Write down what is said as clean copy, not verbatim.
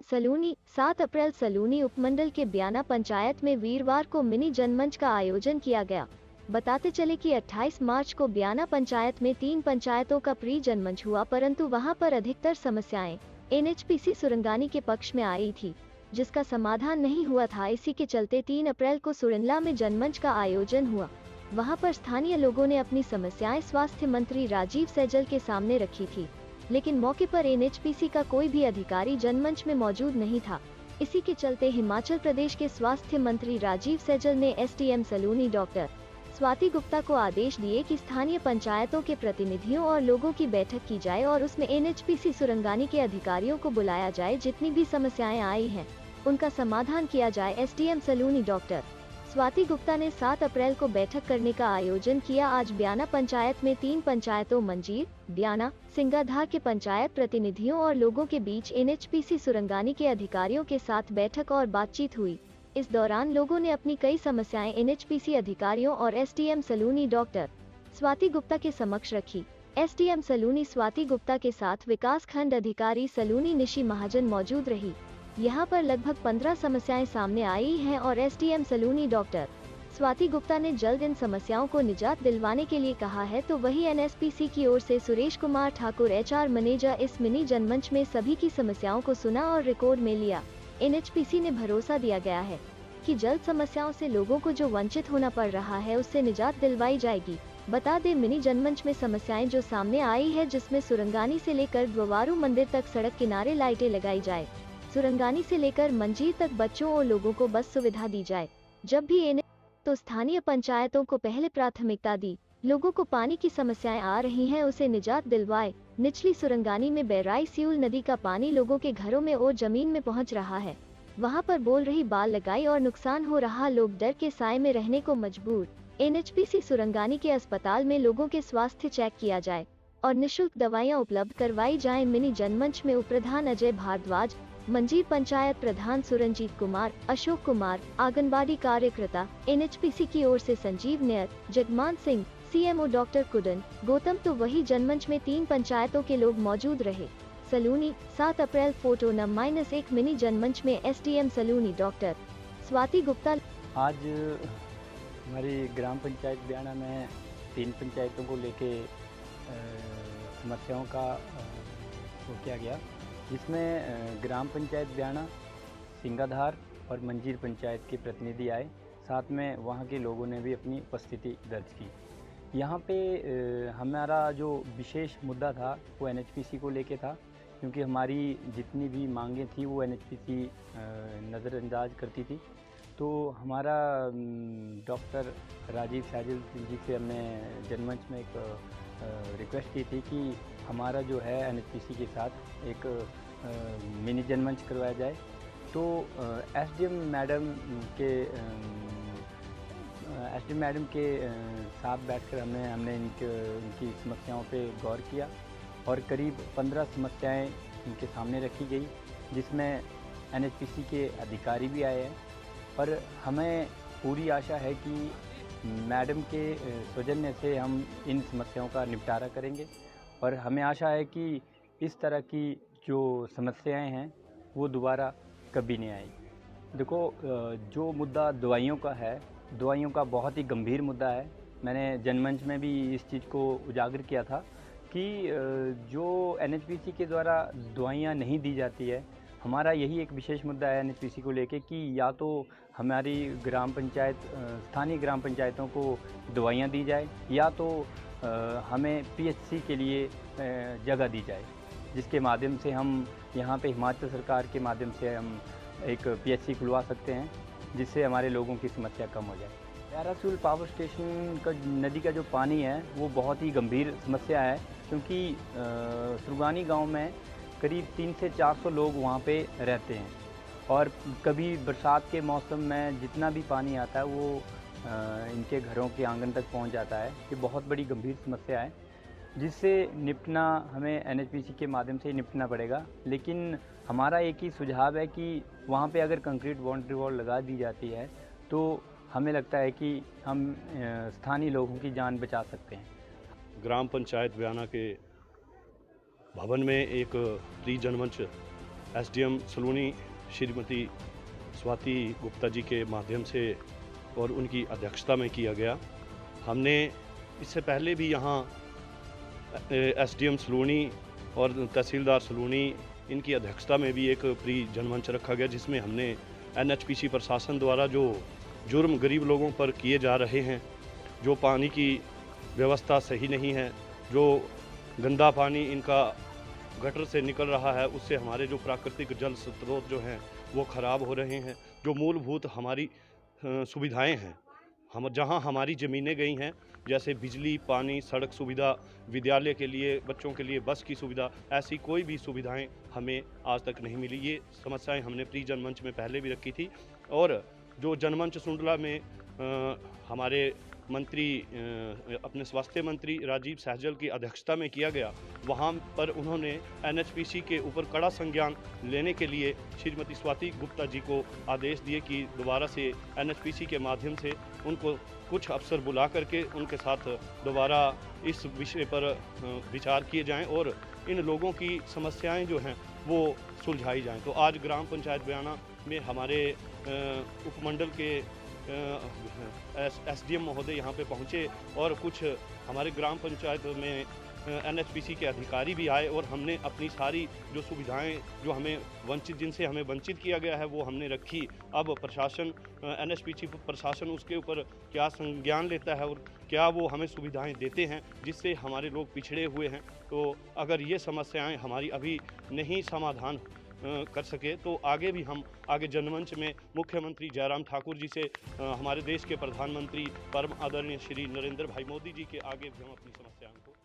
सलूनी 7 अप्रैल सलूनी उपमंडल के ब्याना पंचायत में वीरवार को मिनी जनमंच का आयोजन किया गया। बताते चले कि 28 मार्च को ब्याना पंचायत में 3 पंचायतों का प्री जनमंच हुआ, परंतु वहां पर अधिकतर समस्याएं एनएचपीसी सुरंगानी के पक्ष में आई थी, जिसका समाधान नहीं हुआ था। इसी के चलते 3 अप्रैल को सुरंगला में जनमंच का आयोजन हुआ। वहां पर स्थानीय लोगों ने अपनी समस्याएं स्वास्थ्य मंत्री राजीव सैजल के सामने रखी थी, लेकिन मौके पर एनएचपीसी का कोई भी अधिकारी जनमंच में मौजूद नहीं था। इसी के चलते हिमाचल प्रदेश के स्वास्थ्य मंत्री राजीव सैजल ने एसडीएम सलूनी डॉक्टर स्वाति गुप्ता को आदेश दिए कि स्थानीय पंचायतों के प्रतिनिधियों और लोगों की बैठक की जाए और उसमें एनएचपीसी सुरंगानी के अधिकारियों को बुलाया जाए। जितनी भी समस्याएं आई हैं उनका समाधान किया जाए। एसडीएम सलूनी डॉक्टर स्वाति गुप्ता ने 7 अप्रैल को बैठक करने का आयोजन किया। आज ब्याना पंचायत में 3 पंचायतों मंजीर, ब्याना, सिंगाधार के पंचायत प्रतिनिधियों और लोगों के बीच एनएचपीसी सुरंगानी के अधिकारियों के साथ बैठक और बातचीत हुई। इस दौरान लोगों ने अपनी कई समस्याएं एनएचपीसी अधिकारियों और एसडीएम सलूनी डॉक्टर स्वाति गुप्ता के समक्ष रखी। एसडीएम सलूनी स्वाति गुप्ता के साथ विकास खंड अधिकारी सलूनी निशी महाजन मौजूद रही। यहाँ पर लगभग 15 समस्याएं सामने आई हैं और एसडीएम सलूनी डॉक्टर स्वाति गुप्ता ने जल्द इन समस्याओं को निजात दिलवाने के लिए कहा है। तो वही एनएचपीसी की ओर से सुरेश कुमार ठाकुर एचआर मैनेजर इस मिनी जनमंच में सभी की समस्याओं को सुना और रिकॉर्ड में लिया। एनएचपीसी ने भरोसा दिया गया है कि जल्द समस्याओं से लोगों को जो वंचित होना पड़ रहा है उससे निजात दिलवाई जाएगी। बता दें, मिनी जनमंच में समस्याएं जो सामने आई है, जिसमें सुरंगानी से लेकर द्वारू मंदिर तक सड़क किनारे लाइटें लगाई जाए, सुरंगानी से लेकर मंजीर तक बच्चों और लोगों को बस सुविधा दी जाए। जब भी एनएच तो स्थानीय पंचायतों को पहले प्राथमिकता दी। लोगों को पानी की समस्याएं आ रही हैं, उसे निजात दिलवाए। निचली सुरंगानी में बैराई सियूल नदी का पानी लोगों के घरों में और जमीन में पहुंच रहा है। वहां पर बोल रही बाल लगाई और नुकसान हो रहा, लोग डर के साए में रहने को मजबूर। एनएचपीसी सुरंगानी के अस्पताल में लोगों के स्वास्थ्य चेक किया जाए और निःशुल्क दवाइयां उपलब्ध करवाई जाए। मिनी जनमंच में उपप्रधान अजय भारद्वाज, मंजीर पंचायत प्रधान सुरंजीत कुमार, अशोक कुमार, आंगनबाड़ी कार्यकर्ता एनएचपीसी की ओर से संजीव नैयर, जगमान Singh, CMO doctor couldn't, Gautam, तो वही जनमंच में 3 पंचायतों के लोग मौजूद रहे। सलूनी 7 अप्रैल फोटो न-1 मिनी जनमंच में एसडीएम सलूनी डॉक्टर स्वाति गुप्ता। आज हमारी ग्राम पंचायत ब्याना में 3 पंचायतों को लेके समस्याओं का वो किया गया, जिसमें ग्राम पंचायत ब्याना, सिंगाधार और मंजीर पंचायत के प्रतिनिधि आए। साथ में वहाँ के लोगों ने भी अपनी उपस्थिति दर्ज की। यहाँ पे हमारा जो विशेष मुद्दा था वो एनएचपीसी को लेके था, क्योंकि हमारी जितनी भी मांगें थी वो एनएचपीसी नज़रअंदाज करती थी। तो हमारा डॉक्टर राजीव सैजल जी से हमने जनमंच में एक रिक्वेस्ट की थी कि हमारा जो है एनएचपीसी के साथ एक मिनी जनमंच करवाया जाए। तो एसडीएम मैडम के साथ बैठकर हमने इनकी समस्याओं पे गौर किया और करीब 15 समस्याएं इनके सामने रखी गई, जिसमें एनएचपीसी के अधिकारी भी आए हैं। पर हमें पूरी आशा है कि मैडम के सौजन्य से हम इन समस्याओं का निपटारा करेंगे और हमें आशा है कि इस तरह की जो समस्याएं हैं वो दोबारा कभी नहीं आएगी। देखो, जो मुद्दा दवाइयों का है, दवाइयों का बहुत ही गंभीर मुद्दा है। मैंने जनमंच में भी इस चीज़ को उजागर किया था कि जो एनएचपीसी के द्वारा दवाइयाँ नहीं दी जाती है, हमारा यही एक विशेष मुद्दा है एनएचपीसी को लेके कि या तो हमारी स्थानीय ग्राम पंचायतों को दवाइयाँ दी जाए या तो हमें पीएचसी के लिए जगह दी जाए, जिसके माध्यम से हम यहाँ पे हिमाचल सरकार के माध्यम से हम एक पीएचसी खुलवा सकते हैं, जिससे हमारे लोगों की समस्या कम हो जाए। बैरासियूल पावर स्टेशन का नदी का जो पानी है वो बहुत ही गंभीर समस्या है, क्योंकि सुरगानी गांव में करीब 300 से 400 लोग वहाँ पे रहते हैं और कभी बरसात के मौसम में जितना भी पानी आता है वो इनके घरों के आंगन तक पहुँच जाता है। ये बहुत बड़ी गंभीर समस्या है, जिससे निपटना हमें एनएचपीसी के माध्यम से निपटना पड़ेगा। लेकिन हमारा एक ही सुझाव है कि वहाँ पे अगर कंक्रीट बाउंड्री वॉल लगा दी जाती है तो हमें लगता है कि हम स्थानीय लोगों की जान बचा सकते हैं। ग्राम पंचायत ब्याना के भवन में एक प्री जनमंच एसडीएम सलूनी श्रीमती स्वाति गुप्ता जी के माध्यम से और उनकी अध्यक्षता में किया गया। हमने इससे पहले भी यहाँ एसडीएम सलूनी और तहसीलदार सलूनी इनकी अध्यक्षता में भी एक प्री जनमंच रखा गया, जिसमें हमने एनएचपीसी प्रशासन द्वारा जो जुर्म गरीब लोगों पर किए जा रहे हैं, जो पानी की व्यवस्था सही नहीं है, जो गंदा पानी इनका गटर से निकल रहा है, उससे हमारे जो प्राकृतिक जल स्रोत जो हैं वो ख़राब हो रहे हैं, जो मूलभूत हमारी सुविधाएं हैं, हम जहां हमारी ज़मीनें गई हैं, जैसे बिजली, पानी, सड़क सुविधा, विद्यालय के लिए बच्चों के लिए बस की सुविधा, ऐसी कोई भी सुविधाएं हमें आज तक नहीं मिली। ये समस्याएं हमने प्री जनमंच में पहले भी रखी थी। और जो जनमंच सुंडला में हमारे मंत्री अपने स्वास्थ्य मंत्री राजीव सहजल की अध्यक्षता में किया गया, वहाँ पर उन्होंने एनएचपीसी के ऊपर कड़ा संज्ञान लेने के लिए श्रीमती स्वाति गुप्ता जी को आदेश दिए कि दोबारा से एनएचपीसी के माध्यम से उनको कुछ अफसर बुला करके उनके साथ दोबारा इस विषय पर विचार किए जाएं और इन लोगों की समस्याएं जो हैं वो सुलझाई जाएं। तो आज ग्राम पंचायत बयाना में हमारे उपमंडल के एसडीएम महोदय यहाँ पे पहुँचे और कुछ हमारे ग्राम पंचायत में एनएचपीसी के अधिकारी भी आए और हमने अपनी सारी जो सुविधाएं जो हमें जिनसे हमें वंचित किया गया है वो हमने रखी। अब प्रशासन एनएचपीसी प्रशासन उसके ऊपर क्या संज्ञान लेता है और क्या वो हमें सुविधाएं देते हैं जिससे हमारे लोग पिछड़े हुए हैं। तो अगर ये समस्याएं हमारी अभी नहीं समाधान कर सके तो आगे भी हम जनमंच में मुख्यमंत्री जयराम ठाकुर जी से हमारे देश के प्रधानमंत्री परम आदरणीय श्री नरेंद्र भाई मोदी जी के आगे भी हम अपनी समस्याओं को